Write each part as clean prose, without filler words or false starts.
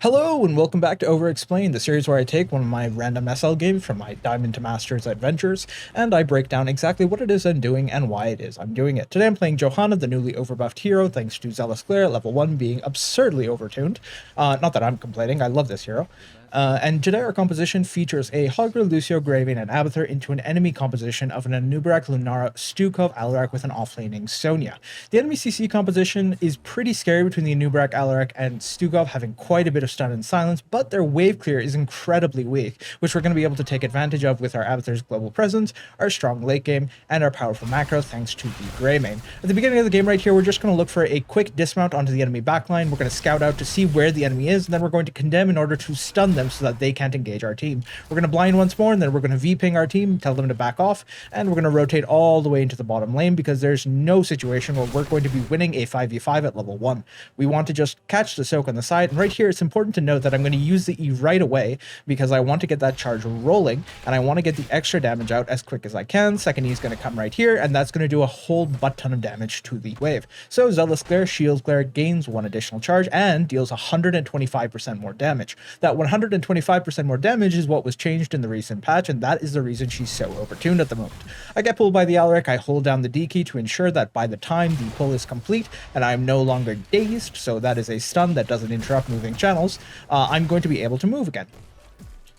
Hello and welcome back to Over Explained, the series where I take one of my random SL games from my Diamond to Masters adventures, and I break down exactly what it is I'm doing and why it is I'm doing it. Today I'm playing Johanna, the newly overbuffed hero, thanks to Zealous at level 1 being absurdly overtuned. Not that I'm complaining, I love this hero. And today our composition features a Hogger, Lucio, Graven, and Abathur into an enemy composition of an Anub'arak, Lunara, Stukov, Alarak with an offlaning Sonya. The enemy CC composition is pretty scary between the Anub'arak, Alarak, and Stukov having quite a bit of stun and silence, but their wave clear is incredibly weak, which we're going to be able to take advantage of with our Abathur's global presence, our strong late game, and our powerful macro thanks to the Greymane. At the beginning of the game right here, we're just going to look for a quick dismount onto the enemy backline. We're going to scout out to see where the enemy is, and then we're going to condemn in order to stun them so that they can't engage our team. We're going to blind once more, and then we're going to V-ping our team, tell them to back off, and we're going to rotate all the way into the bottom lane because there's no situation where we're going to be winning a 5v5 at level 1. We want to just catch the soak on the side, and right here it's important to note that I'm going to use the E right away because I want to get that charge rolling, and I want to get the extra damage out as quick as I can. Second E is going to come right here, and that's going to do a whole butt ton of damage to the wave. So Zealous Glare, Shield Glare gains 1 additional charge and deals 125% more damage. That 125% more damage is what was changed in the recent patch, and that is the reason she's so overtuned at the moment. I get pulled by the Alarak, I hold down the D key to ensure that by the time the pull is complete and I'm no longer dazed, so that is a stun that doesn't interrupt moving channels, I'm going to be able to move again.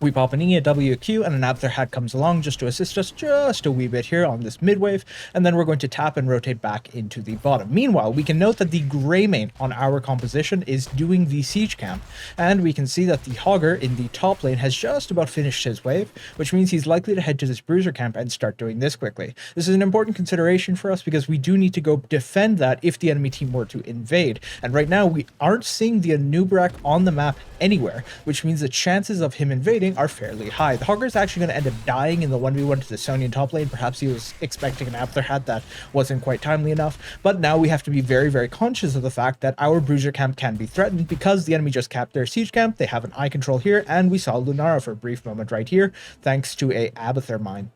We pop an E, a W, a Q, and an Abathur hat comes along just to assist us just a wee bit here on this mid wave, and then we're going to tap and rotate back into the bottom. Meanwhile, we can note that the Greymane on our composition is doing the siege camp, and we can see that the Hogger in the top lane has just about finished his wave, which means he's likely to head to this bruiser camp and start doing this quickly. This is an important consideration for us because we do need to go defend that if the enemy team were to invade, and right now we aren't seeing the Anub'arak on the map anywhere, which means the chances of him invading are fairly high. The Hogger is actually going to end up dying in the 1v1 to the Sonya top lane. Perhaps he was expecting an Abathur hat that wasn't quite timely enough, but now we have to be very, very conscious of the fact that our bruiser camp can be threatened because the enemy just capped their siege camp. They have an eye control here, and we saw Lunara for a brief moment right here, thanks to a Abathur mine.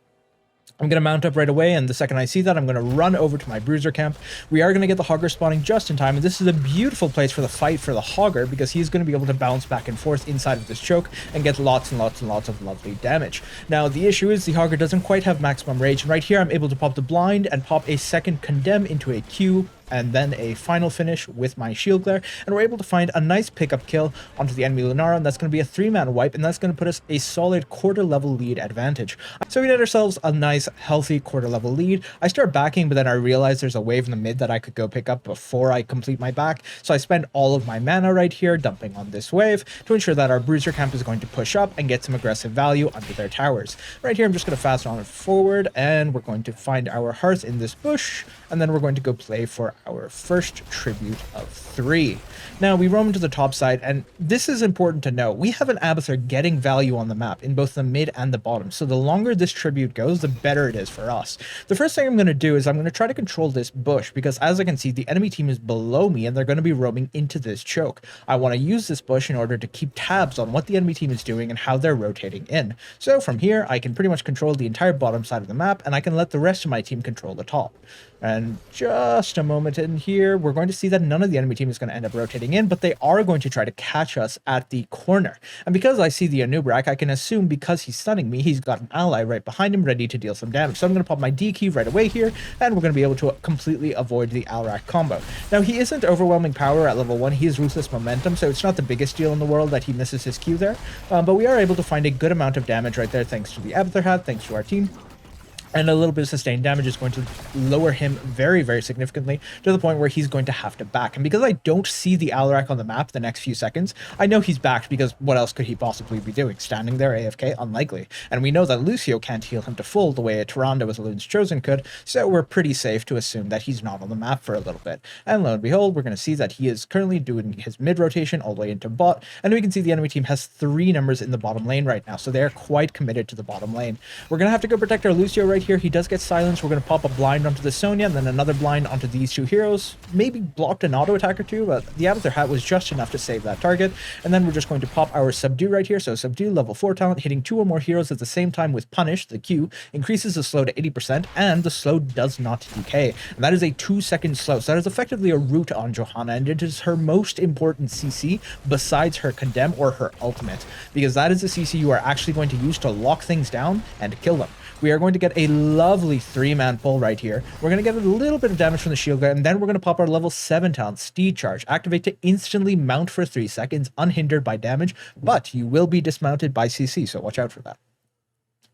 I'm going to mount up right away, and the second I see that, I'm going to run over to my bruiser camp. We are going to get the Hogger spawning just in time, and this is a beautiful place for the fight for the Hogger because he's going to be able to bounce back and forth inside of this choke and get lots and lots and lots of lovely damage. Now, the issue is the Hogger doesn't quite have maximum rage, and right here I'm able to pop the blind and pop a second condemn into a Q, and then a final finish with my shield glare, and we're able to find a nice pickup kill onto the enemy Lunara, and that's going to be a 3-man wipe, and that's going to put us a solid quarter level lead advantage. So we get ourselves a nice healthy quarter level lead. I start backing, but then I realize there's a wave in the mid that I could go pick up before I complete my back, so I spend all of my mana right here dumping on this wave to ensure that our bruiser camp is going to push up and get some aggressive value under their towers. Right here I'm just going to fast on it forward, and we're going to find our hearth in this bush, and then we're going to go play for our first tribute of 3. Now we roam to the top side, and this is important to know. We have an Abathur getting value on the map in both the mid and the bottom, so the longer this tribute goes, the better it is for us. The first thing I'm going to do is I'm going to try to control this bush because, as I can see, the enemy team is below me and they're going to be roaming into this choke. I want to use this bush in order to keep tabs on what the enemy team is doing and how they're rotating in. So from here I can pretty much control the entire bottom side of the map, and I can let the rest of my team control the top. And just a moment in here, we're going to see that none of the enemy team is going to end up rotating in, but they are going to try to catch us at the corner. And because I see the Anub'arak, I can assume because he's stunning me, he's got an ally right behind him ready to deal some damage. So I'm going to pop my D key right away here, and we're going to be able to completely avoid the Alarak combo. Now, he isn't overwhelming power at level 1. He is ruthless momentum, so it's not the biggest deal in the world that he misses his Q there. But we are able to find a good amount of damage right there thanks to the Abathur hat, thanks to our team. And a little bit of sustained damage is going to lower him very, very significantly to the point where he's going to have to back. And because I don't see the Alarak on the map the next few seconds, I know he's backed because what else could he possibly be doing? Standing there AFK? Unlikely. And we know that Lucio can't heal him to full the way a Tyrande with Loon's Chosen could, so we're pretty safe to assume that he's not on the map for a little bit. And lo and behold, we're going to see that he is currently doing his mid rotation all the way into bot, and we can see the enemy team has 3 numbers in the bottom lane right now, so they're quite committed to the bottom lane. We're going to have to go protect our Lucio right right here. He does get silenced. We're going to pop a blind onto the Sonya and then another blind onto these two heroes. Maybe blocked an auto attack or two, but the Abathur hat was just enough to save that target. And then we're just going to pop our Subdue right here. So Subdue, level 4 talent, hitting 2 or more heroes at the same time with Punish, the Q, increases the slow to 80%, and the slow does not decay. And that is a 2-second slow. So that is effectively a root on Johanna, and it is her most important CC besides her Condemn or her ultimate, because that is the CC you are actually going to use to lock things down and kill them. We are going to get a lovely 3-man pull right here. We're going to get a little bit of damage from the shield guy, and then we're going to pop our level 7 talent, Steed Charge. Activate to instantly mount for 3 seconds, unhindered by damage, but you will be dismounted by CC, so watch out for that.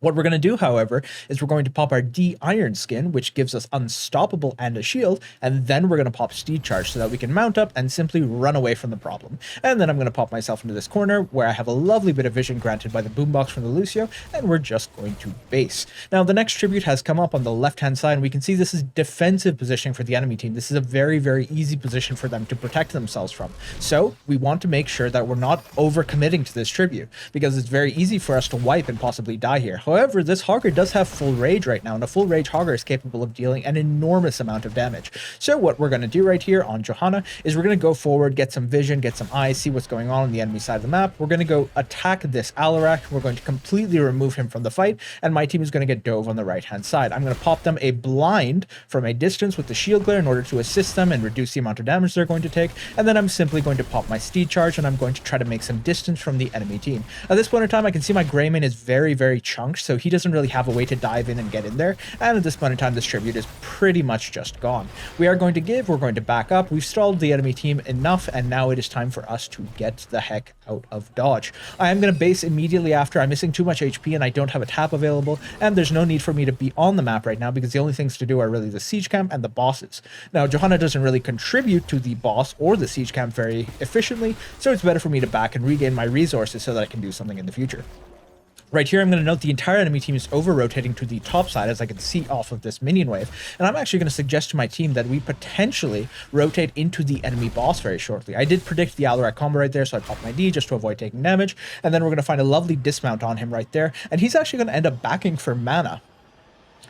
What we're going to do, however, is we're going to pop our D Iron skin, which gives us Unstoppable and a shield, and then we're going to pop Steed Charge so that we can mount up and simply run away from the problem. And then I'm going to pop myself into this corner where I have a lovely bit of vision granted by the boombox from the Lucio, and we're just going to base. Now, the next tribute has come up on the left-hand side, and we can see this is defensive positioning for the enemy team. This is a very, very easy position for them to protect themselves from. So we want to make sure that we're not overcommitting to this tribute, because it's very easy for us to wipe and possibly die here. However, this Hogger does have full rage right now, and a full rage Hogger is capable of dealing an enormous amount of damage. So what we're going to do right here on Johanna is we're going to go forward, get some vision, get some eyes, see what's going on the enemy side of the map. We're going to go attack this Alarak. We're going to completely remove him from the fight, and my team is going to get dove on the right-hand side. I'm going to pop them a blind from a distance with the shield glare in order to assist them and reduce the amount of damage they're going to take, and then I'm simply going to pop my Steed Charge, and I'm going to try to make some distance from the enemy team. At this point in time, I can see my Greymane is very, very chunked, so he doesn't really have a way to dive in and get in there, and at this point in time this tribute is pretty much just gone. We are going to give, we're going to back up, we've stalled the enemy team enough, and now it is time for us to get the heck out of dodge. I am going to base immediately after. I'm missing too much HP and I don't have a tap available, and there's no need for me to be on the map right now because the only things to do are really the siege camp and the bosses. Now, Johanna doesn't really contribute to the boss or the siege camp very efficiently, so it's better for me to back and regain my resources so that I can do something in the future. Right here, I'm going to note the entire enemy team is over-rotating to the top side, as I can see off of this minion wave. And I'm actually going to suggest to my team that we potentially rotate into the enemy boss very shortly. I did predict the Alarak combo right there, so I popped my D just to avoid taking damage. And then we're going to find a lovely dismount on him right there. And he's actually going to end up backing for mana.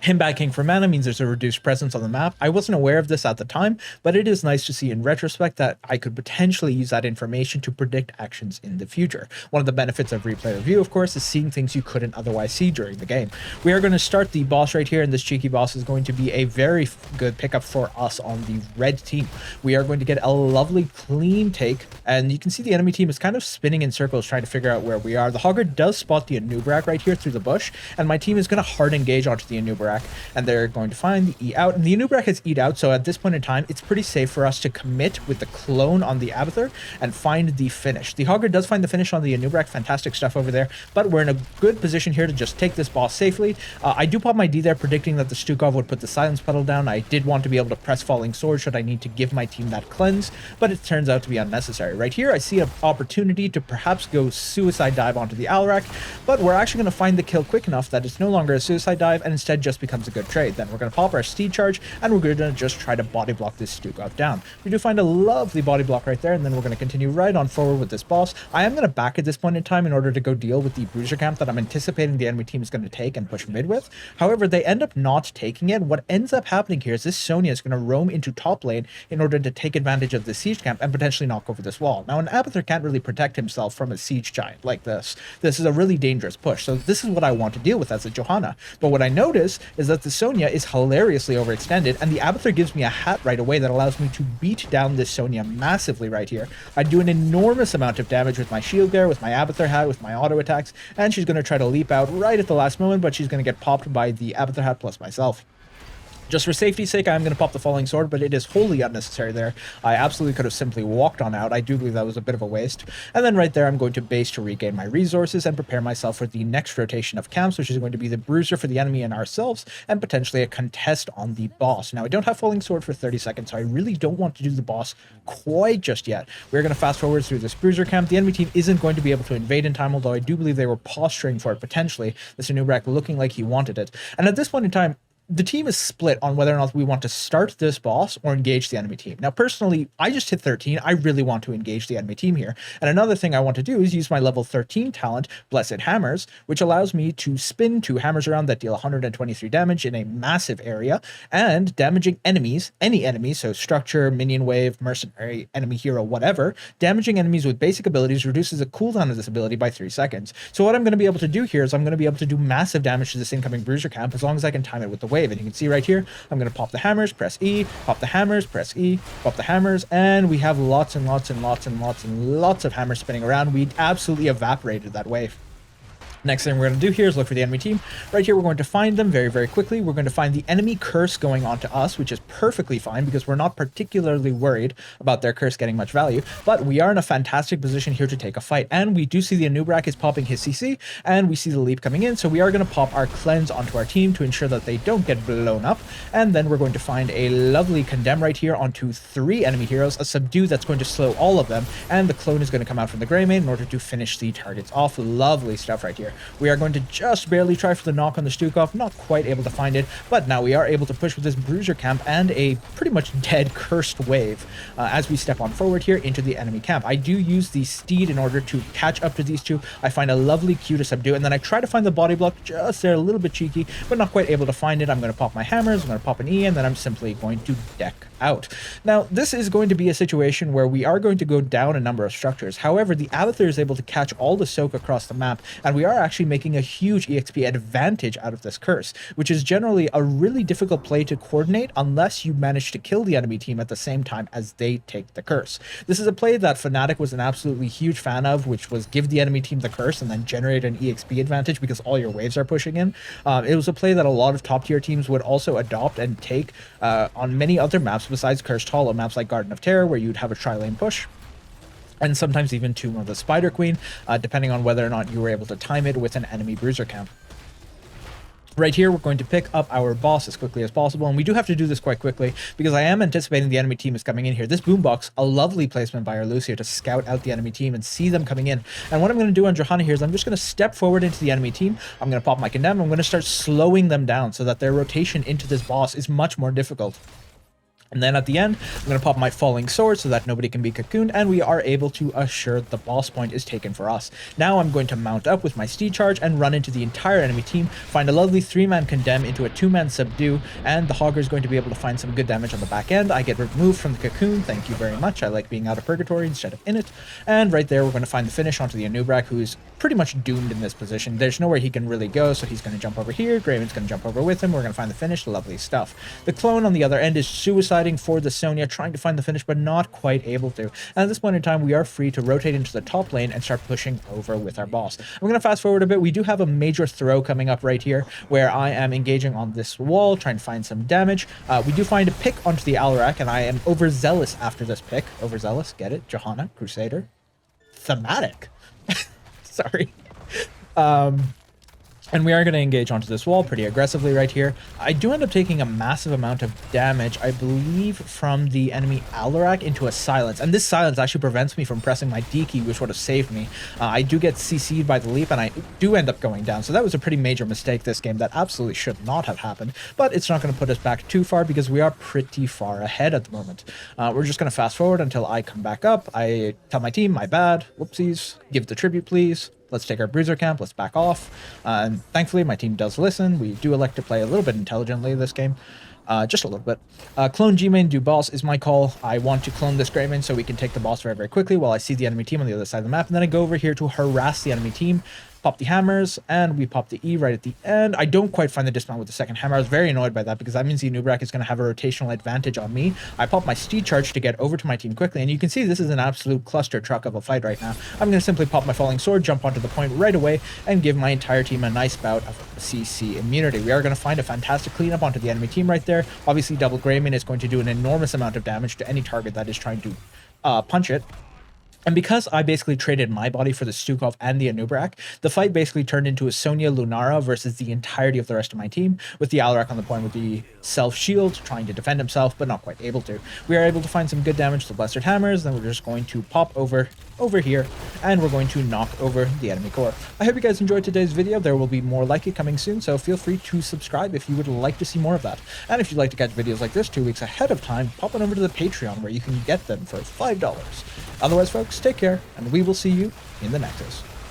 Him backing for mana means there's a reduced presence on the map. I wasn't aware of this at the time, but it is nice to see in retrospect that I could potentially use that information to predict actions in the future. One of the benefits of replay review, of course, is seeing things you couldn't otherwise see during the game. We are going to start the boss right here, and this cheeky boss is going to be a very good pickup for us on the red team. We are going to get a lovely clean take, and you can see the enemy team is kind of spinning in circles trying to figure out where we are. The Hogger does spot the Anubrak right here through the bush, and my team is going to hard engage onto the Anubrak, and they're going to find the E out, and the Anubrak has E'd out, so at this point in time it's pretty safe for us to commit with the clone on the Abathur and find the finish. The Hogger does find the finish on the Anubrak, fantastic stuff over there, but we're in a good position here to just take this boss safely. I do pop my D there, predicting that the Stukov would put the silence pedal down. I did want to be able to press Falling Sword should I need to give my team that cleanse, but it turns out to be unnecessary. Right here I see an opportunity to perhaps go suicide dive onto the Alarak, but we're actually going to find the kill quick enough that it's no longer a suicide dive and instead just becomes a good trade. Then we're going to pop our Steed Charge, and we're going to just try to body block this Stukov down. We do find a lovely body block right there, and then we're going to continue right on forward with this boss. I am going to back at this point in time in order to go deal with the bruiser camp that I'm anticipating the enemy team is going to take and push mid with. However, they end up not taking it. What ends up happening here is this Sonya is going to roam into top lane in order to take advantage of the siege camp and potentially knock over this wall. Now, an Abathur can't really protect himself from a siege giant like this. This is a really dangerous push, so this is what I want to deal with as a Johanna. But what I notice is that the Sonya is hilariously overextended, and the Abathur gives me a hat right away that allows me to beat down this Sonya massively right here. I do an enormous amount of damage with my shield there, with my Abathur hat, with my auto attacks, and she's going to try to leap out right at the last moment, but she's going to get popped by the Abathur hat plus myself. Just for safety's sake, I'm going to pop the Falling Sword, but it is wholly unnecessary there. I absolutely could have simply walked on out. I do believe that was a bit of a waste. And then right there, I'm going to base to regain my resources and prepare myself for the next rotation of camps, which is going to be the Bruiser for the enemy and ourselves, and potentially a contest on the boss. Now, I don't have Falling Sword for 30 seconds, so I really don't want to do the boss quite just yet. We're going to fast forward through this Bruiser camp. The enemy team isn't going to be able to invade in time, although I do believe they were posturing for it potentially. This Anubrak looking like he wanted it. And at this point in time, the team is split on whether or not we want to start this boss or engage the enemy team. Now, personally, I just hit 13. I really want to engage the enemy team here. And another thing I want to do is use my level 13 talent, Blessed Hammers, which allows me to spin 2 hammers around that deal 123 damage in a massive area, and damaging enemies, any enemies, so structure, minion wave, mercenary, enemy hero, whatever, damaging enemies with basic abilities reduces the cooldown of this ability by 3 seconds. So what I'm going to be able to do here is I'm going to be able to do massive damage to this incoming bruiser camp as long as I can time it with the wave. And you can see right here, I'm going to pop the hammers, press E, pop the hammers, press E, pop the hammers, and we have lots and lots and lots and lots and lots of hammers spinning around. We absolutely evaporated that wave. Next thing we're going to do here is look for the enemy team. Right here, we're going to find them very, very quickly. We're going to find the enemy curse going on to us, which is perfectly fine because we're not particularly worried about their curse getting much value. But we are in a fantastic position here to take a fight. And we do see the Anubrak is popping his CC, and we see the leap coming in. So we are going to pop our cleanse onto our team to ensure that they don't get blown up. And then we're going to find a lovely condemn right here onto 3 enemy heroes, a subdue that's going to slow all of them, and the clone is going to come out from the Greymane in order to finish the targets off. Lovely stuff right here. We are going to just barely try for the knock on the Stukov, not quite able to find it, but now we are able to push with this bruiser camp and a pretty much dead cursed wave as we step on forward here into the enemy camp. I do use the steed in order to catch up to these two. I find a lovely Q to subdue, and then I try to find the body block just there, a little bit cheeky, but not quite able to find it. I'm going to pop my hammers, I'm going to pop an E, and then I'm simply going to deck out. Now, this is going to be a situation where we are going to go down a number of structures. However, the Abathur is able to catch all the soak across the map, and we are actually making a huge EXP advantage out of this curse, which is generally a really difficult play to coordinate unless you manage to kill the enemy team at the same time as they take the curse. This is a play that Fnatic was an absolutely huge fan of, which was give the enemy team the curse and then generate an EXP advantage because all your waves are pushing in. It was a play that a lot of top tier teams would also adopt and take on many other maps besides Cursed Hollow, maps like Garden of Terror, where you'd have a tri-lane push, and sometimes even Tomb of the Spider Queen, depending on whether or not you were able to time it with an enemy bruiser camp. Right here, we're going to pick up our boss as quickly as possible, and we do have to do this quite quickly because I am anticipating the enemy team is coming in here. This boombox, a lovely placement by our Lucio to scout out the enemy team and see them coming in. And what I'm going to do on Johanna here is I'm just going to step forward into the enemy team. I'm going to pop my condemn. I'm going to start slowing them down so that their rotation into this boss is much more difficult. And then at the end, I'm going to pop my falling sword so that nobody can be cocooned, and we are able to assure the boss point is taken for us. Now I'm going to mount up with my steed charge and run into the entire enemy team, find a lovely 3-man condemn into a 2-man subdue, and the Hogger is going to be able to find some good damage on the back end. I get removed from the cocoon, thank you very much. I like being out of purgatory instead of in it. And right there, we're going to find the finish onto the Anubrak, who's pretty much doomed in this position. There's nowhere he can really go, so he's going to jump over here. Grayman's going to jump over with him. We're going to find the finish. Lovely stuff. The clone on the other end is suiciding for the Sonya, trying to find the finish, but not quite able to. And at this point in time, we are free to rotate into the top lane and start pushing over with our boss. I'm going to fast forward a bit. We do have a major throw coming up right here, where I am engaging on this wall, trying to find some damage. We do find a pick onto the Alarak, and I am overzealous after this pick. Overzealous, get it? Johanna, Crusader. Thematic. Sorry. And we are going to engage onto this wall pretty aggressively right here. I do end up taking a massive amount of damage, I believe, from the enemy Alarak into a silence. And this silence actually prevents me from pressing my D key, which would have saved me. I do get CC'd by the leap, and I do end up going down. So that was a pretty major mistake this game that absolutely should not have happened. But it's not going to put us back too far because we are pretty far ahead at the moment. We're just going to fast forward until I come back up. I tell my team, my bad, whoopsies, give the tribute, please. Let's take our bruiser camp, let's back off. And thankfully, my team does listen. We do elect to play a little bit intelligently this game. Just a little bit. Clone G-main, do boss is my call. I want to clone this Greymane so we can take the boss very, very quickly while I see the enemy team on the other side of the map. And then I go over here to harass the enemy team. Pop the hammers, and we pop the E right at the end. I don't quite find the dismount with the second hammer. I was very annoyed by that because that means the Nubrak is going to have a rotational advantage on me. I pop my steed charge to get over to my team quickly, and you can see this is an absolute cluster truck of a fight right now. I'm going to simply pop my falling sword, jump onto the point right away, and give my entire team a nice bout of CC immunity. We are going to find a fantastic cleanup onto the enemy team right there. Obviously, double Greymane is going to do an enormous amount of damage to any target that is trying to punch it. And because I basically traded my body for the Stukov and the Anubrak, the fight basically turned into a Sonya Lunara versus the entirety of the rest of my team, with the Alarak on the point with the self-shield, trying to defend himself, but not quite able to. We are able to find some good damage to the Blessed Hammers, then we're just going to pop over over here, and we're going to knock over the enemy core. I hope you guys enjoyed today's video. There will be more like it coming soon, so feel free to subscribe if you would like to see more of that. And if you'd like to catch videos like this 2 weeks ahead of time, pop on over to the Patreon where you can get them for $5. Otherwise, folks, take care, and we will see you in the Nexus.